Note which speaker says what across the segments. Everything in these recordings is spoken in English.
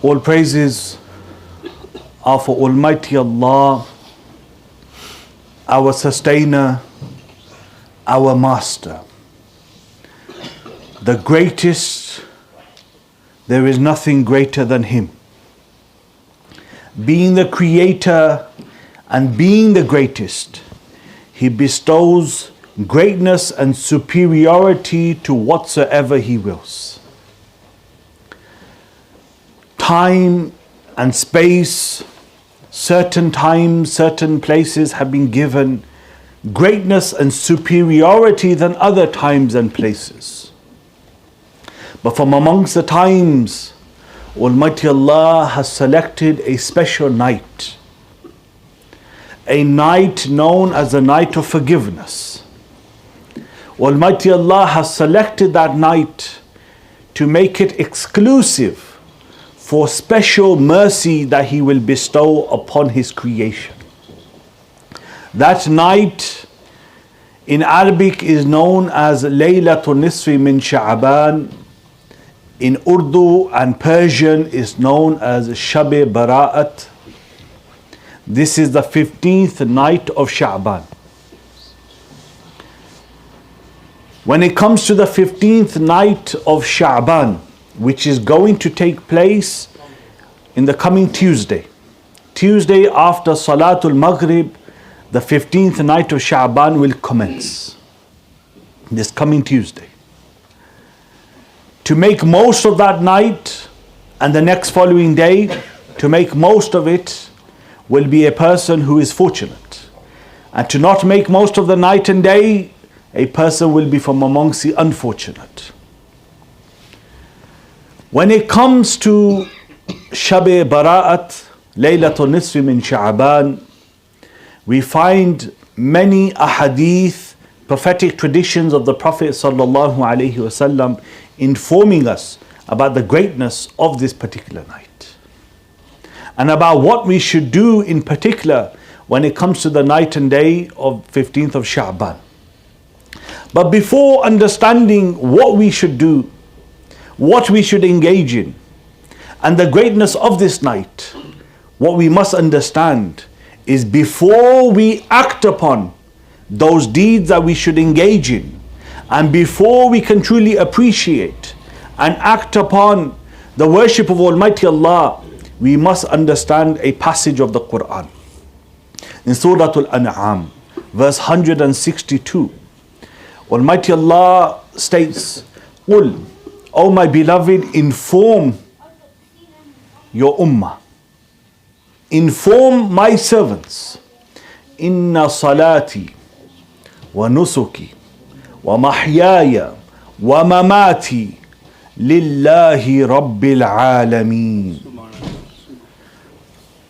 Speaker 1: All praises are for Almighty Allah, our sustainer, our master. The greatest, there is nothing greater than Him. Being the creator and being the greatest, He bestows greatness and superiority to whatsoever He wills. Time and space, certain times, certain places have been given greatness and superiority than other times and places. But from amongst the times, Almighty Allah has selected a special night, a night known as the night of forgiveness. Almighty Allah has selected that night to make it exclusive for special mercy that He will bestow upon His creation. That night in Arabic is known as Laylatul Nisfi min Shaban. In Urdu and Persian is known as Shab-e Bara'at. This is the 15th night of Shaban. When it comes to the 15th night of Shaban, which is going to take place in the coming Tuesday. Tuesday after Salatul Maghrib, the 15th night of Shaban will commence. This coming Tuesday. To make most of that night and the next following day, to make most of it will be a person who is fortunate. And to not make most of the night and day, a person will be from amongst the unfortunate. When it comes to Shab-e Bara'at, Laylatul Nisfi min Sha'ban, we find many ahadith, prophetic traditions of the Prophet sallallahu alaihi wasallam informing us about the greatness of this particular night and about what we should do in particular when it comes to the night and day of 15th of Sha'ban. But before understanding what we should do, what we should engage in, and the greatness of this night, what we must understand is before we act upon those deeds that we should engage in, and before we can truly appreciate and act upon the worship of Almighty Allah, we must understand a passage of the Quran. In Surah Al-An'am, verse 162, Almighty Allah states, "Qul, O my beloved, inform your ummah, inform my servants, inna salati wa nusuki wa mahyaya wa mamati lillahi rabbil alameen."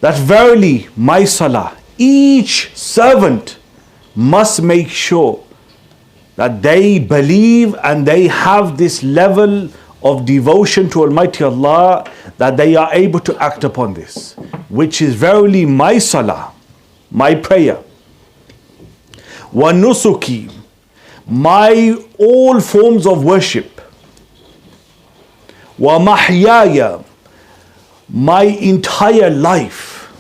Speaker 1: That verily my salah, each servant must make sure that they believe and they have this level of devotion to Almighty Allah, that they are able to act upon this, which is verily my salah, my prayer. Wa nusuki, my all forms of worship. Wa mahyaya, my entire life.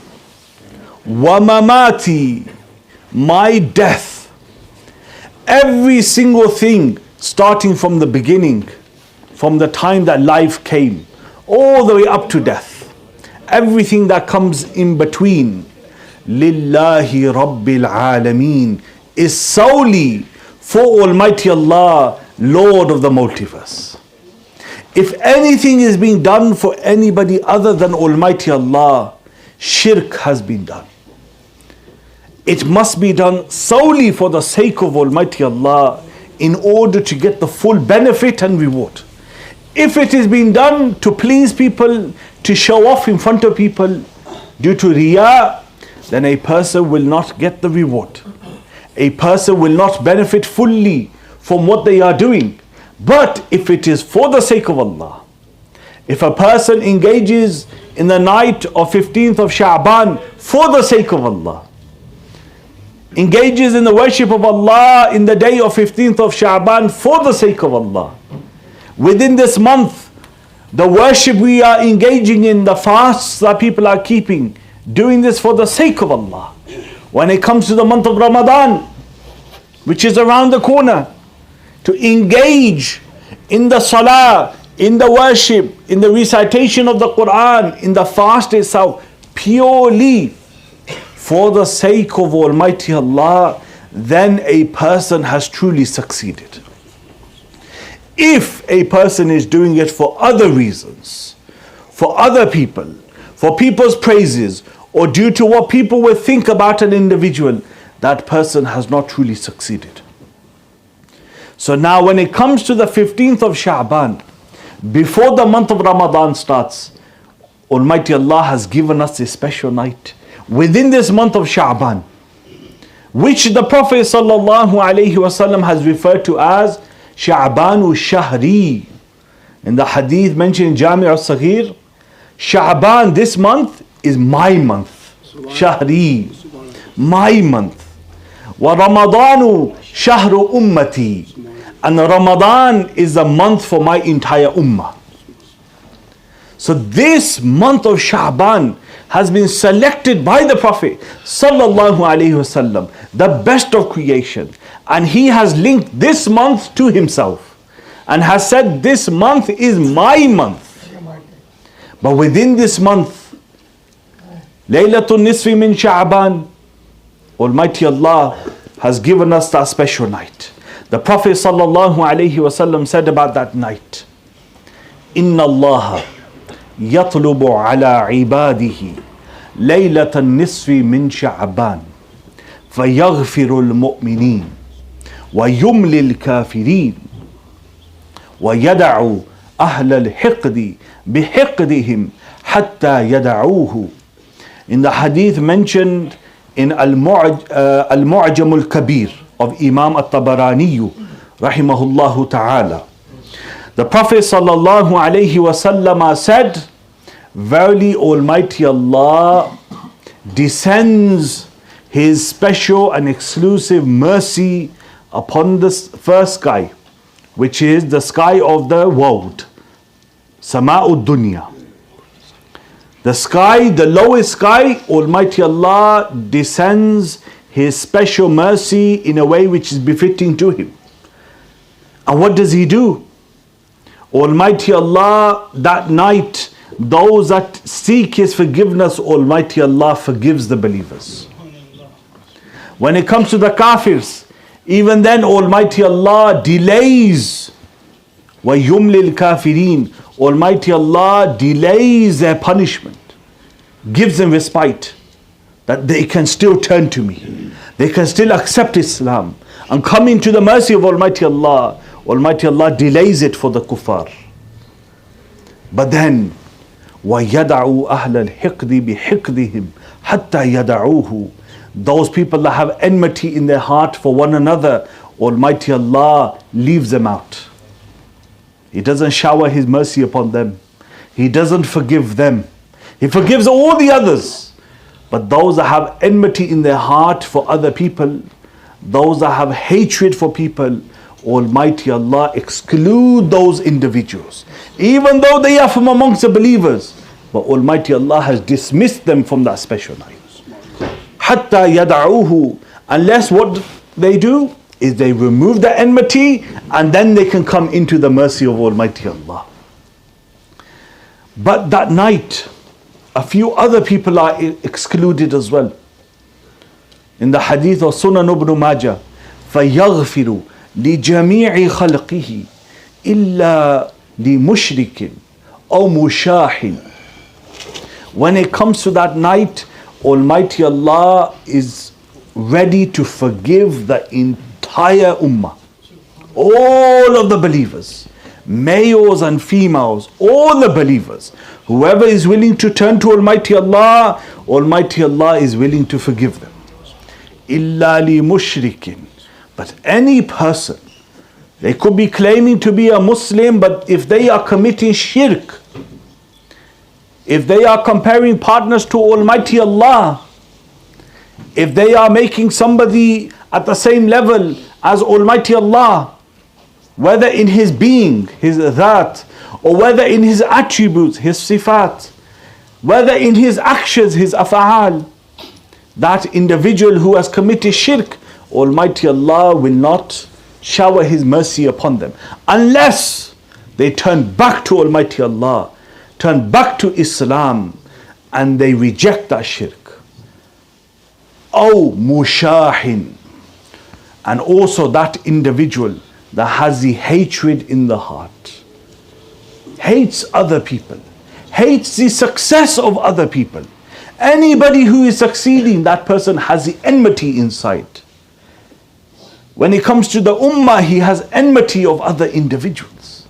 Speaker 1: Wa mamati, my death. Every single thing starting from the beginning, from the time that life came, all the way up to death. Everything that comes in between, Lillahi Rabbil Alameen, is solely for Almighty Allah, Lord of the multiverse. If anything is being done for anybody other than Almighty Allah, shirk has been done. It must be done solely for the sake of Almighty Allah in order to get the full benefit and reward. If it is being done to please people, to show off in front of people due to riyā, then a person will not get the reward. A person will not benefit fully from what they are doing. But if it is for the sake of Allah, if a person engages in the night of 15th of Sha'ban for the sake of Allah, engages in the worship of Allah in the day of 15th of Sha'ban for the sake of Allah, within this month the worship we are engaging in, the fasts that people are keeping, doing this for the sake of Allah. When it comes to the month of Ramadan, which is around the corner, to engage in the salah, in the worship, in the recitation of the Quran, in the fast itself, purely for the sake of Almighty Allah, then a person has truly succeeded. If a person is doing it for other reasons, for other people, for people's praises, or due to what people will think about an individual, that person has not truly succeeded. So now when it comes to the 15th of Shaban, before the month of Ramadan starts, Almighty Allah has given us a special night within this month of Shaban, which the Prophet ﷺ has referred to as Sha'banu Shahri. In the hadith mentioned in Jami' al-Saghir, Sha'ban, this month, is my month. Shahri, my month. Wa Ramadanu Shahru Ummati. And Ramadan is the month for my entire ummah. So this month of Sha'ban has been selected by the Prophet sallallahu alaihi wasallam, the best of creation, and he has linked this month to himself and has said this month is my month. But within this month, Laylatul Nisfi min Sha'ban, Almighty Allah has given us that special night. The Prophet sallallahu alaihi wasallam said about that night, Inna Allah يطلب على عباده ليلة النصف من شعبان فيغفر المؤمنين ويملي الكافرين ويدع أهل الحقد بحقدهم حتى يدعوه. In the hadith mentioned in Al-Mu'jam al-Kabir of Imam At-Tabarani rahimahullahu ta'ala, the Prophet sallallahu alaihi wasallam said, verily Almighty Allah descends His special and exclusive mercy upon the first sky, which is the sky of the world, Sama'ud Dunya. The sky, the lowest sky, Almighty Allah descends His special mercy in a way which is befitting to Him. And what does He do? Almighty Allah, that night, those that seek His forgiveness, Almighty Allah forgives the believers. When it comes to the kafirs, even then Almighty Allah delays. وَيُمْلِ الْكَافِرِينَ, Almighty Allah delays their punishment, gives them respite, that they can still turn to me, they can still accept Islam and come into the mercy of Almighty Allah. Almighty Allah delays it for the kuffar. But then وَيَدَعُوا أَهْلَ الْحِقْدِ بِحِقْدِهِمْ حَتَّى يَدَعُوهُ, those people that have enmity in their heart for one another, Almighty Allah leaves them out. He doesn't shower His mercy upon them. He doesn't forgive them. He forgives all the others. But those that have enmity in their heart for other people, those that have hatred for people, Almighty Allah exclude those individuals, even though they are from amongst the believers. But Almighty Allah has dismissed them from that special night. Hatta yada'uhu, unless what they do is they remove the enmity and then they can come into the mercy of Almighty Allah. But that night, a few other people are excluded as well. In the hadith of Sunan ibn Majah, فَيَغْفِرُ لِجَمِيعِ خَلْقِهِ إِلَّا لِمُشْرِكٍ أَوْ مُشَاحٍ. When it comes to that night, Almighty Allah is ready to forgive the entire ummah, all of the believers, males and females, all the believers. Whoever is willing to turn to Almighty Allah, Almighty Allah is willing to forgive them. إِلَّا لِمُشْرِكٍ. But any person, they could be claiming to be a Muslim, but if they are committing shirk, if they are comparing partners to Almighty Allah, if they are making somebody at the same level as Almighty Allah, whether in His being, His that, or whether in his attributes, his sifat, whether in his actions, his af'al, that individual who has committed shirk, Almighty Allah will not shower His mercy upon them unless they turn back to Almighty Allah, turn back to Islam, and they reject that shirk. Oh, mushahin, and also that individual that has the hatred in the heart, hates other people, hates the success of other people. Anybody who is succeeding, that person has the enmity inside. When it comes to the ummah, he has enmity of other individuals.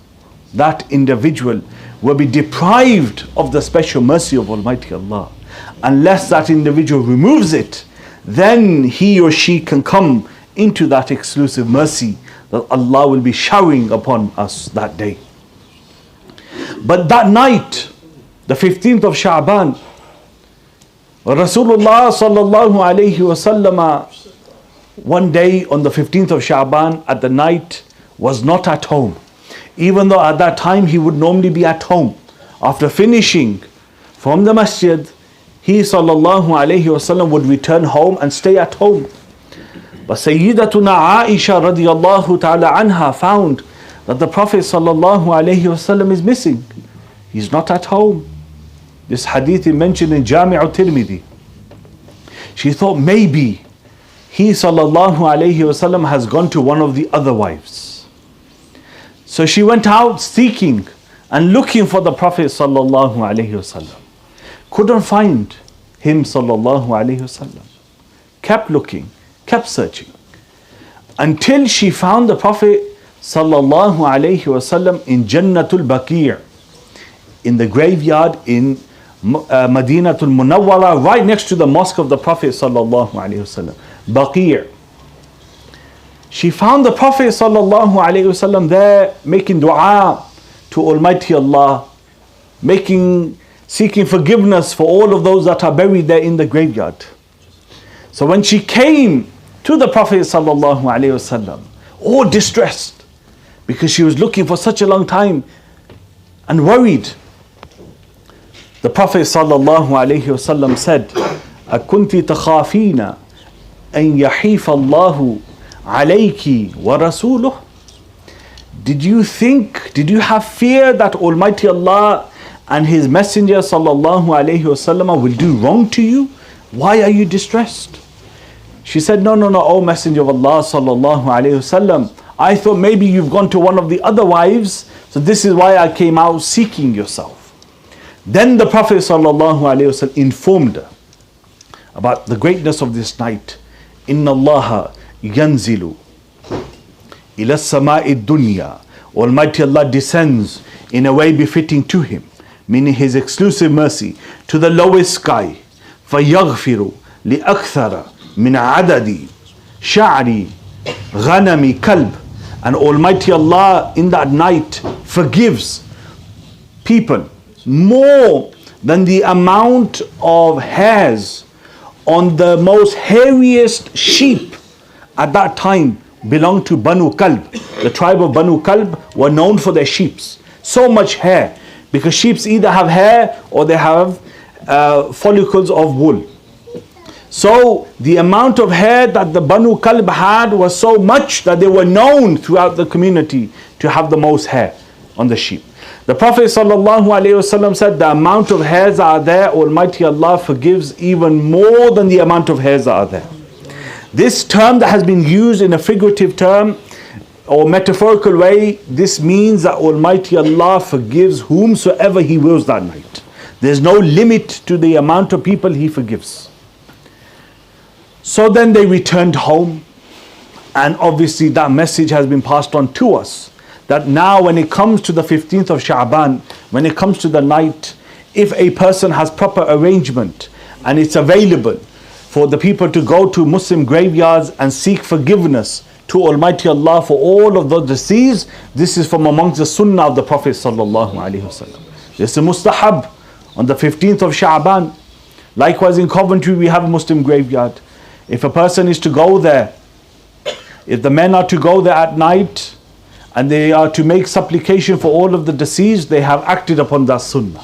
Speaker 1: That individual will be deprived of the special mercy of Almighty Allah. Unless that individual removes it, then he or she can come into that exclusive mercy that Allah will be showering upon us that day. But that night, the 15th of Shaban, Rasulullah sallallahu alayhi wasallam, one day on the 15th of Shaban at the night, was not at home. Even though at that time he would normally be at home. After finishing from the masjid, he sallallahu alayhi wasallam would return home and stay at home. But Sayyidatuna Aisha radiyallahu ta'ala anha found that the Prophet sallallahu alayhi wasallam is missing. He's not at home. This hadith is mentioned in Jami' al-Tirmidhi. She thought maybe he sallallahu alayhi wasallam has gone to one of the other wives. So she went out seeking and looking for the Prophet sallallahu alayhi wasallam. Couldn't find him sallallahu alayhi wasallam. Kept looking, kept searching, until she found the Prophet sallallahu alayhi wasallam in Jannatul Baqi', in the graveyard in Madinatul Munawwara, right next to the mosque of the Prophet sallallahu alaihi wasallam, Baqi'. She found the Prophet sallallahu alaihi wasallam there making dua to Almighty Allah, seeking forgiveness for all of those that are buried there in the graveyard. So when she came to the Prophet sallallahu alaihi wasallam, all distressed because she was looking for such a long time and worried, the Prophet sallallahu alayhi wasallam said, أَكُنْتِ تَخَافِينَ أَنْ يَحِيفَ اللَّهُ عَلَيْكِ وَرَسُولُهُ? Did you have fear that Almighty Allah and His Messenger sallallahu alayhi wasallam will do wrong to you? Why are you distressed? She said, no, O Messenger of Allah sallallahu alayhi wasallam, I thought maybe you've gone to one of the other wives, so this is why I came out seeking yourself. Then the Prophet ﷺ informed her about the greatness of this night. Inna Allah yanzilu ila samai dunya. Almighty Allah descends in a way befitting to Him, meaning His exclusive mercy, to the lowest sky. فَيَغْفِرُ لِأَكْثَرَ مِنْ عَدَدِ شَعْرِ غَنَمِ كَلْبِ. And Almighty Allah in that night forgives people more than the amount of hairs on the most hairiest sheep at that time belonged to Banu Kalb. The tribe of Banu Kalb were known for their sheeps. So much hair, because sheeps either have hair or they have follicles of wool. So the amount of hair that the Banu Kalb had was so much that they were known throughout the community to have the most hair on the sheep. The Prophet ﷺ said, the amount of hairs that are there, Almighty Allah forgives even more than the amount of hairs that are there. This term that has been used in a figurative term or metaphorical way, this means that Almighty Allah forgives whomsoever He wills that night. There's no limit to the amount of people He forgives. So then they returned home, and obviously that message has been passed on to us, that now when it comes to the 15th of Shaban, when it comes to the night, if a person has proper arrangement and it's available for the people to go to Muslim graveyards and seek forgiveness to Almighty Allah for all of the deceased, this is from amongst the sunnah of the Prophet sallallahu alaihi wasallam. This is mustahab on the 15th of Shaban. Likewise in Coventry we have a Muslim graveyard. If a person is to go there, if the men are to go there at night and they are to make supplication for all of the deceased, they have acted upon that sunnah.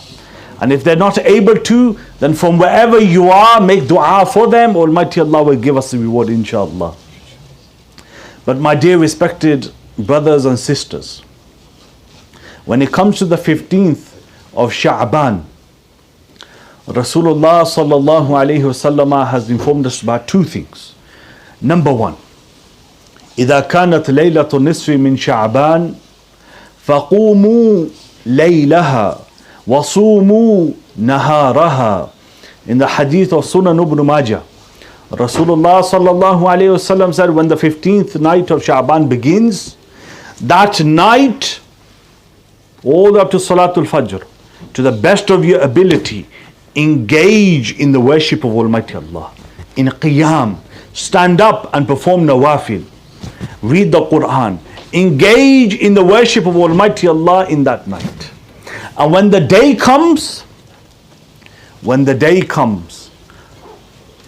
Speaker 1: And if they're not able to, then from wherever you are, make dua for them. Almighty Allah will give us the reward, inshallah. But my dear respected brothers and sisters, when it comes to the 15th of Shaban, Rasulullah sallallahu alayhi wasallam has informed us about two things. Number one, إذا كانت ليلة النصف من شعبان فقوموا ليلها وصوموا نهارها. In the hadith of Sunan ibn Majah, Rasulullah sallallahu alayhi wasallam said, when the 15th night of Shaban begins, that night, all the way up to Salatul Fajr, to the best of your ability, engage in the worship of Almighty Allah. In Qiyam, stand up and perform nawafil. Read the Quran. Engage in the worship of Almighty Allah in that night. And when the day comes,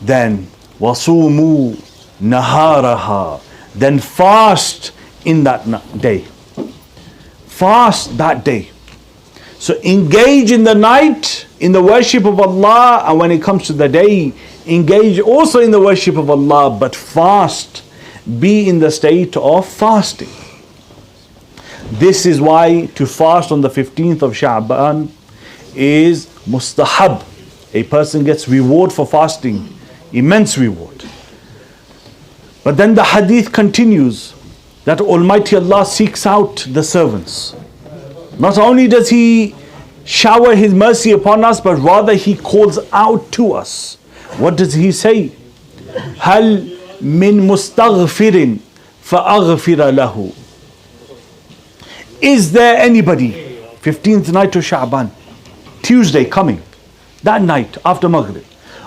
Speaker 1: then wasumu naharaha, then fast in that day. Fast that day. So engage in the night in the worship of Allah, and when it comes to the day, engage also in the worship of Allah, but fast. Be in the state of fasting. This is why to fast on the 15th of Sha'ban is mustahab. A person gets reward for fasting, immense reward. But then the hadith continues that Almighty Allah seeks out the servants. Not only does He shower His mercy upon us, but rather He calls out to us. What does He say? هل من مستغفر فأغفر له. Is there anybody, 15th night of Sha'ban, Tuesday coming, that night after Maghrib,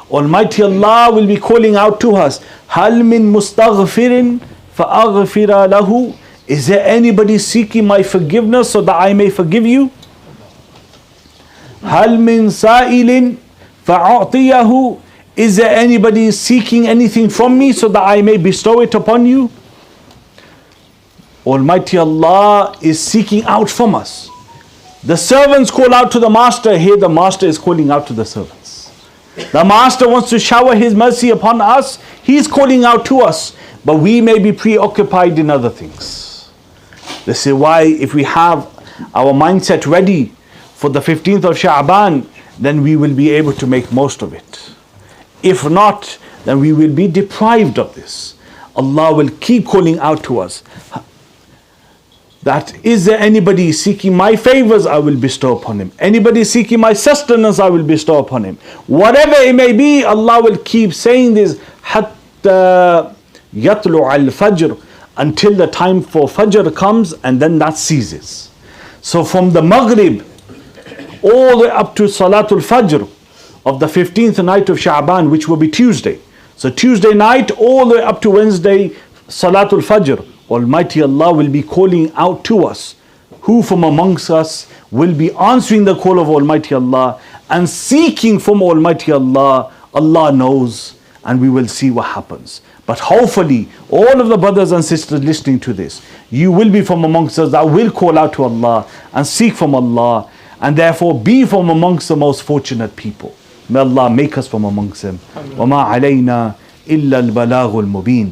Speaker 1: Almighty Allah will be calling out to us, هل من مستغفر فأغفر له. Is there anybody seeking my forgiveness so that I may forgive you? هل من سائل فأعطيه. Is there anybody seeking anything from me so that I may bestow it upon you? Almighty Allah is seeking out from us. The servants call out to the master. Here the master is calling out to the servants. The master wants to shower his mercy upon us. He's calling out to us. But we may be preoccupied in other things. This is why if we have our mindset ready for the 15th of Sha'ban, then we will be able to make most of it. If not, then we will be deprived of this. Allah will keep calling out to us. That is there anybody seeking my favors, I will bestow upon him. Anybody seeking my sustenance, I will bestow upon him. Whatever it may be, Allah will keep saying this hatta yatlu al-fajr, until the time for Fajr comes, and then that ceases. So from the Maghrib all the way up to Salatul Fajr of the 15th night of Sha'ban, which will be Tuesday. So Tuesday night all the way up to Wednesday Salatul Fajr, Almighty Allah will be calling out to us. Who from amongst us will be answering the call of Almighty Allah and seeking from Almighty Allah? Allah knows, and we will see what happens. But hopefully all of the brothers and sisters listening to this, you will be from amongst us that will call out to Allah and seek from Allah, and therefore be from amongst the most fortunate people. May Allah make us from amongst them. وَمَا عَلَيْنَا إِلَّا الْبَلَاغُ الْمُبِينَ.